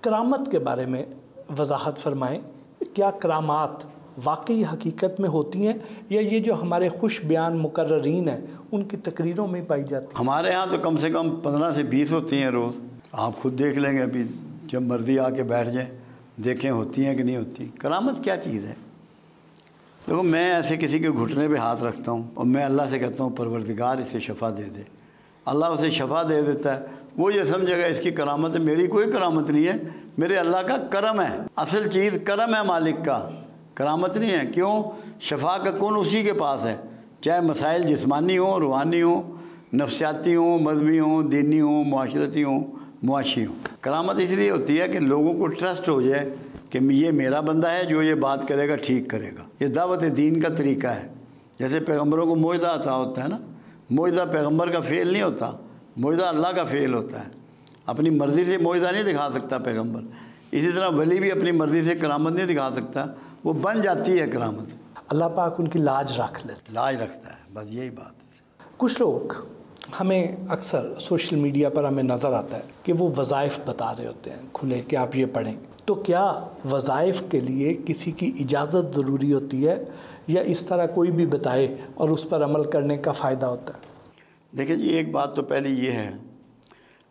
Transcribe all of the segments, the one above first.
کرامت کے بارے میں وضاحت فرمائیں، کیا کرامات واقعی حقیقت میں ہوتی ہیں یا یہ جو ہمارے خوش بیان مقررین ہیں ان کی تقریروں میں پائی جاتی ہیں؟ ہمارے ہاں تو کم سے کم 15 سے 20 ہوتی ہیں روز. آپ خود دیکھ لیں گے، ابھی جب مرضی آ کے بیٹھ جائیں دیکھیں ہوتی ہیں کہ نہیں ہوتی. کرامت کیا چیز ہے؟ دیکھو، میں ایسے کسی کے گھٹنے پہ ہاتھ رکھتا ہوں اور میں اللہ سے کہتا ہوں پروردگار اسے شفا دے دے. اللہ اسے شفا دے دیتا ہے. وہ یہ سمجھے گا اس کی کرامت ہے. میری کوئی کرامت نہیں ہے، میرے اللہ کا کرم ہے. اصل چیز کرم ہے مالک کا، کرامت نہیں ہے. کیوں؟ شفا کا کون اسی کے پاس ہے، چاہے مسائل جسمانی ہوں، روحانی ہوں، نفسیاتی ہوں، مذہبی ہوں، دینی ہوں، معاشرتی ہوں، معاشی ہوں. کرامت اس لیے ہوتی ہے کہ لوگوں کو ٹرسٹ ہو جائے کہ یہ میرا بندہ ہے، جو یہ بات کرے گا ٹھیک کرے گا. یہ دعوت دین کا طریقہ ہے. جیسے پیغمبروں کو معجزہ عطا ہوتا ہے نا، معجزہ پیغمبر کا فعل نہیں ہوتا، معجزہ اللہ کا فعل ہوتا ہے. اپنی مرضی سے معجزہ نہیں دکھا سکتا پیغمبر. اسی طرح ولی بھی اپنی مرضی سے کرامت نہیں دکھا سکتا، وہ بن جاتی ہے کرامت. اللہ پاک ان کی لاج رکھ لیتے، لاج رکھتا ہے، بس یہی بات ہے. کچھ لوگ ہمیں اکثر سوشل میڈیا پر ہمیں نظر آتا ہے کہ وہ وظائف بتا رہے ہوتے ہیں کھلے کہ آپ یہ پڑھیں. تو کیا وظائف کے لیے کسی کی اجازت ضروری ہوتی ہے یا اس طرح کوئی بھی بتائے اور اس پر عمل کرنے کا فائدہ ہوتا ہے؟ دیکھیں جی، ایک بات تو پہلی یہ ہے،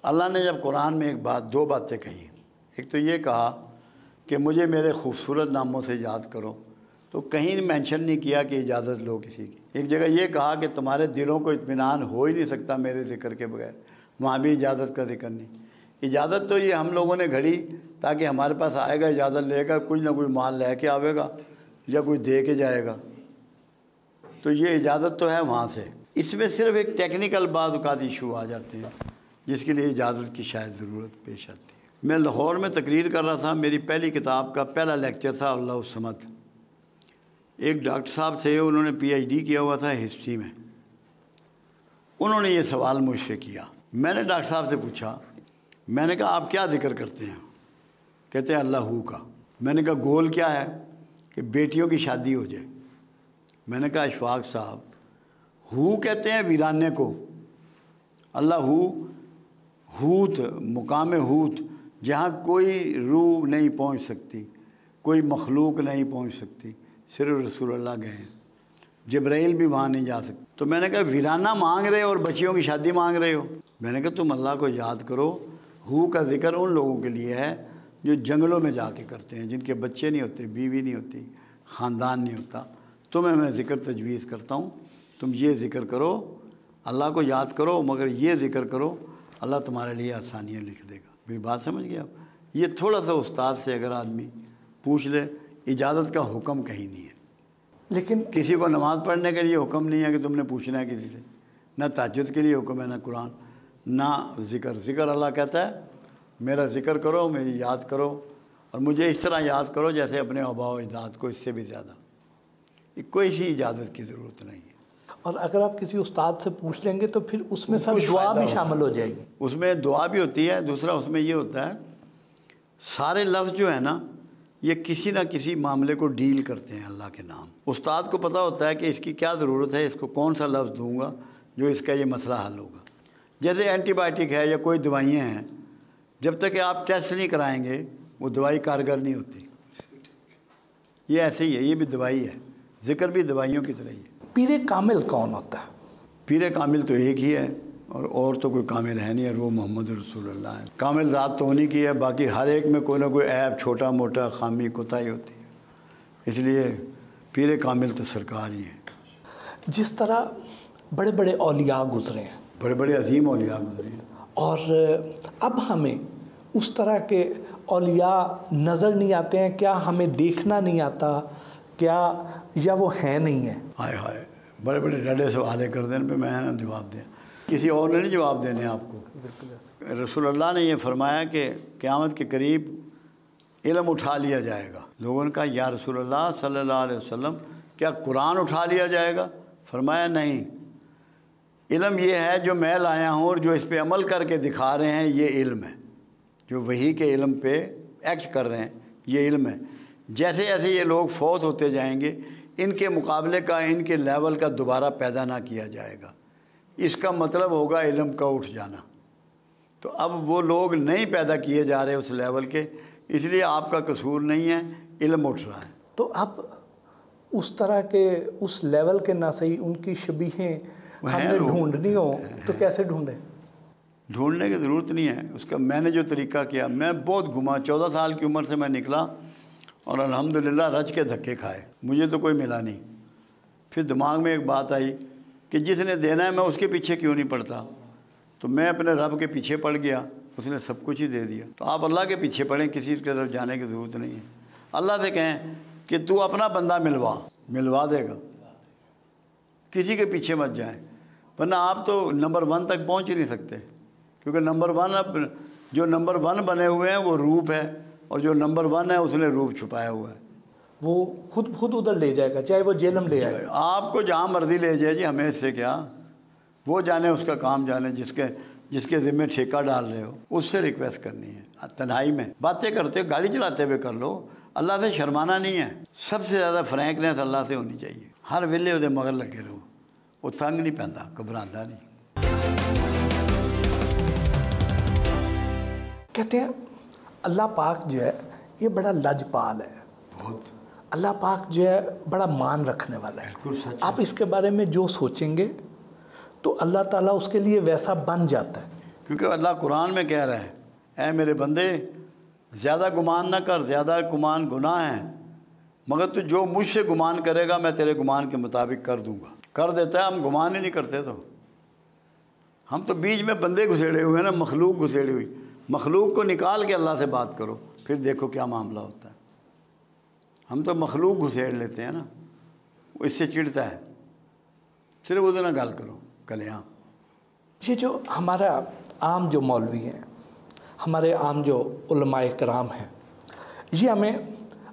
اللہ نے جب قرآن میں دو باتیں کہی. ایک تو یہ کہا کہ مجھے میرے خوبصورت ناموں سے یاد کرو، تو کہیں مینشن نہیں کیا کہ اجازت لو کسی کی. ایک جگہ یہ کہا کہ تمہارے دلوں کو اطمینان ہو ہی نہیں سکتا میرے ذکر کے بغیر، وہاں بھی اجازت کا ذکر نہیں. اجازت تو یہ ہم لوگوں نے گھڑی تاکہ ہمارے پاس آئے گا، اجازت لے گا، کچھ نہ کوئی مال لے کے آئے گا یا کوئی دے کے جائے گا. تو یہ اجازت تو ہے وہاں سے. اس میں صرف ایک ٹیکنیکل بعض اوقات ایشو آ جاتے ہیں جس کے لیے اجازت کی شاید ضرورت پیش آتی ہے. میں لاہور میں تقریر کر رہا تھا، میری پہلی کتاب کا پہلا لیکچر تھا اللہ الصمد. ایک ڈاکٹر صاحب تھے، انہوں نے پی ایچ ڈی کیا ہوا تھا ہسٹری میں. انہوں نے یہ سوال مجھ سے کیا. میں نے ڈاکٹر صاحب سے پوچھا، میں نے کہا آپ کیا ذکر کرتے ہیں؟ کہتے ہیں اللہ ہو کا. میں نے کہا گول کیا ہے؟ کہ بیٹیوں کی شادی ہو جائے. میں نے کہا اشفاق صاحب، ہو کہتے ہیں ویرانے کو، اللہ ہوت، مقام ہوت، جہاں کوئی روح نہیں پہنچ سکتی، کوئی مخلوق نہیں پہنچ سکتی، صرف رسول اللہ گئے ہیں، جبرائیل بھی وہاں نہیں جا سکتے. تو میں نے کہا ویرانہ مانگ رہے ہو اور بچیوں کی شادی مانگ رہے ہو. میں نے کہا تم اللہ کو یاد کرو. ہو کا ذکر ان لوگوں کے لیے ہے جو جنگلوں میں جا کے کرتے ہیں، جن کے بچے نہیں ہوتے، بیوی نہیں ہوتی، خاندان نہیں ہوتا. تمہیں میں ذکر تجویز کرتا ہوں، تم یہ ذکر کرو، اللہ کو یاد کرو، مگر یہ ذکر کرو، اللہ تمہارے لیے آسانیاں لکھ دے گا. میری بات سمجھ گئے آپ؟ یہ تھوڑا سا استاد سے اگر آدمی پوچھ لے، اجازت کا حکم کہیں نہیں ہے. لیکن کسی کو نماز پڑھنے کے لیے حکم نہیں ہے کہ تم نے پوچھنا ہے کسی سے، نہ تہجد کے لیے حکم ہے، نہ قرآن، نہ ذکر اللہ کہتا ہے میرا ذکر کرو، میری یاد کرو، اور مجھے اس طرح یاد کرو جیسے اپنے آباء و اجداد کو، اس سے بھی زیادہ. کوئی سی اجازت کی ضرورت نہیں ہے. اور اگر آپ کسی استاد سے پوچھ لیں گے تو پھر اس میں سب کچھ دعا فائدہ بھی ہوگا. شامل ہو جائے گی. اس میں دعا بھی ہوتی ہے. دوسرا اس میں یہ ہوتا ہے سارے لفظ جو ہے نا یہ کسی نہ کسی معاملے کو ڈیل کرتے ہیں اللہ کے نام. استاد کو پتہ ہوتا ہے کہ اس کی کیا ضرورت ہے، اس کو کون سا لفظ دوں گا جو اس کا یہ مسئلہ حل ہوگا. جیسے اینٹی بائیوٹک ہے یا کوئی دوائیاں ہیں، جب تک کہ آپ ٹیسٹ نہیں کرائیں گے وہ دوائی کارگر نہیں ہوتی. یہ ایسے ہی ہے، یہ بھی دوائی ہے، ذکر بھی دوائیوں کی طرح ہی ہے. پیر کامل کون ہوتا ہے؟ پیر کامل تو ایک ہی ہے، اور تو کوئی کامل ہے نہیں، اور وہ محمد رسول اللہ ہے. کامل ذات تو انہی کی ہے، باقی ہر ایک میں کوئی نہ کوئی عیب، چھوٹا موٹا خامی کوتاہی ہوتی ہے. اس لیے پیر کامل تو سرکار ہی ہے. جس طرح بڑے بڑے اولیاء گزرے ہیں، بڑے بڑے عظیم اولیاء گزرے ہیں، اور اب ہمیں اس طرح کے اولیاء نظر نہیں آتے ہیں، کیا ہمیں دیکھنا نہیں آتا کیا، یا وہ ہیں نہیں ہیں؟ ہائے ہائے، بڑے بڑے ڈڈے سوالے کر دیں پہ میں نا جواب دیں، کسی اور نے نہیں جواب دینے آپ کو. رسول اللہ نے یہ فرمایا کہ قیامت کے قریب علم اٹھا لیا جائے گا. لوگوں نے کہا یا رسول اللہ صلی اللہ علیہ وسلم کیا قرآن اٹھا لیا جائے گا؟ فرمایا نہیں، علم یہ ہے جو میں لایا ہوں اور جو اس پہ عمل کر کے دکھا رہے ہیں، یہ علم ہے. جو وحی کے علم پہ ایکٹ کر رہے ہیں یہ علم ہے. جیسے جیسے یہ لوگ فوت ہوتے جائیں گے ان کے مقابلے کا، ان کے لیول کا دوبارہ پیدا نہ کیا جائے گا. اس کا مطلب ہوگا علم کا اٹھ جانا. تو اب وہ لوگ نہیں پیدا کیے جا رہے اس لیول کے، اس لیے آپ کا قصور نہیں ہے، علم اٹھ رہا ہے۔ تو اب اس طرح کے اس لیول کے نہ صحیح ان کی شبیہیں ہم نے ڈھونڈنی ہو تو کیسے ڈھونڈیں؟ ڈھونڈنے کی ضرورت نہیں ہے اس کا۔ میں نے جو طریقہ کیا، میں بہت گھما، 14 سال کی عمر سے میں نکلا اور الحمدللہ رج کے دھکے کھائے، مجھے تو کوئی ملا نہیں۔ پھر دماغ میں ایک بات آئی کہ جس نے دینا ہے میں اس کے پیچھے کیوں نہیں پڑتا، تو میں اپنے رب کے پیچھے پڑ گیا، اس نے سب کچھ ہی دے دیا۔ تو آپ اللہ کے پیچھے پڑیں، کسی کی طرف جانے کی ضرورت نہیں ہے۔ اللہ سے کہیں کہ تو اپنا بندہ ملوا دے گا، کسی کے پیچھے مت جائیں، ورنہ آپ تو نمبر 1 تک پہنچ ہی نہیں سکتے، کیونکہ نمبر 1 اب جو نمبر 1 بنے ہوئے ہیں وہ روپ ہے، اور جو نمبر 1 ہے اس نے روپ چھپایا ہوا ہے۔ وہ خود ادھر لے جائے گا، چاہے وہ جہنم لے آئے، آپ کو جہاں مرضی لے جائے جی، ہمیں اس سے کیا، وہ جانے اس کا کام جانے، جس کے ذمہ ٹھیکہ ڈال رہے ہو اس سے ریکویسٹ کرنی ہے۔ تنہائی میں باتیں کرتے ہو، گاڑی چلاتے ہوئے کر لو، اللہ سے شرمانا نہیں ہے۔ سب سے زیادہ فرینکنیس اللہ سے ہونی چاہیے، ہر ویلے وہ مگر لگے رہو، وہ تنگ نہیں پہنتا، گھبراتا نہیں۔ کہتے ہیں اللہ پاک جو ہے یہ بڑا لجپال ہے، بہت اللہ پاک جو ہے بڑا مان رکھنے والا ہے۔ بالکل سچ ہے۔ آپ اس کے بارے میں جو سوچیں گے تو اللہ تعالیٰ اس کے لیے ویسا بن جاتا ہے، کیونکہ اللہ قرآن میں کہہ رہا ہے، اے میرے بندے زیادہ گمان نہ کر، زیادہ گمان گناہ ہے، مگر تو جو مجھ سے گمان کرے گا میں تیرے گمان کے مطابق کر دوں گا۔ کر دیتا ہے، ہم گمان ہی نہیں کرتے، تو ہم تو بیچ میں بندے گھسیڑے ہوئے ہیں نا، مخلوق گھسیڑی ہوئی۔ مخلوق کو نکال کے اللہ سے بات کرو، پھر دیکھو کیا معاملہ ہوتا ہے۔ ہم تو مخلوق گھسیڑ لیتے ہیں نا، وہ اس سے چڑھتا ہے، صرف ادھر نہ گال کرو کلیاں۔ یہ جو ہمارا عام جو مولوی ہیں، ہمارے عام جو علماء کرام ہیں، یہ ہمیں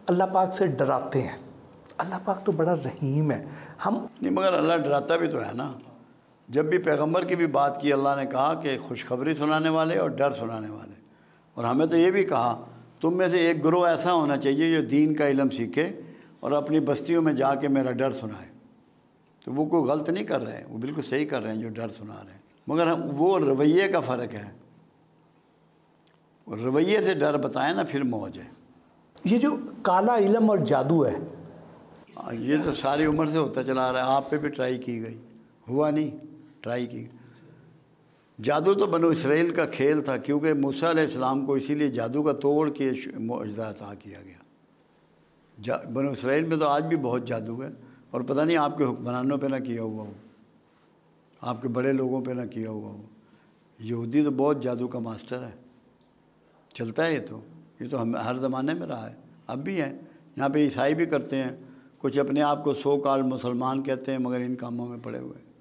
اللہ پاک سے ڈراتے ہیں۔ اللہ پاک تو بڑا رحیم ہے، ہم نہیں، مگر اللہ ڈراتا بھی تو ہے نا۔ جب بھی پیغمبر کی بھی بات کی، اللہ نے کہا کہ خوشخبری سنانے والے اور ڈر سنانے والے، اور ہمیں تو یہ بھی کہا تم میں سے ایک گروہ ایسا ہونا چاہیے جو دین کا علم سیکھے اور اپنی بستیوں میں جا کے میرا ڈر سنائے۔ تو وہ کوئی غلط نہیں کر رہے ہیں، وہ بالکل صحیح کر رہے ہیں جو ڈر سنا رہے ہیں، مگر وہ رویے کا فرق ہے۔ رویے سے ڈر بتائیں نا، پھر موج ہے۔ یہ جو کالا علم اور جادو ہے، یہ تو ساری عمر سے ہوتا چلا آ رہا ہے، آپ پہ بھی ٹرائی کی گئی، ہوا نہیں، ٹرائی کی۔ جادو تو بنو اسرائیل کا کھیل تھا، کیونکہ موسیٰ علیہ السلام کو اسی لیے جادو کا توڑ کے معجزہ عطا کیا گیا۔ بنو اسرائیل میں تو آج بھی بہت جادو ہے، اور پتہ نہیں آپ کے حکمرانوں پہ نہ کیا ہوا ہو، آپ کے بڑے لوگوں پہ نہ کیا ہوا ہو۔ یہودی تو بہت جادو کا ماسٹر ہے، چلتا ہے یہ تو ہم ہر زمانے میں رہا ہے، اب بھی ہے۔ یہاں پہ عیسائی بھی کرتے ہیں، کچھ اپنے آپ کو سو کال مسلمان کہتے ہیں مگر ان کاموں میں پڑے ہوئے ہیں۔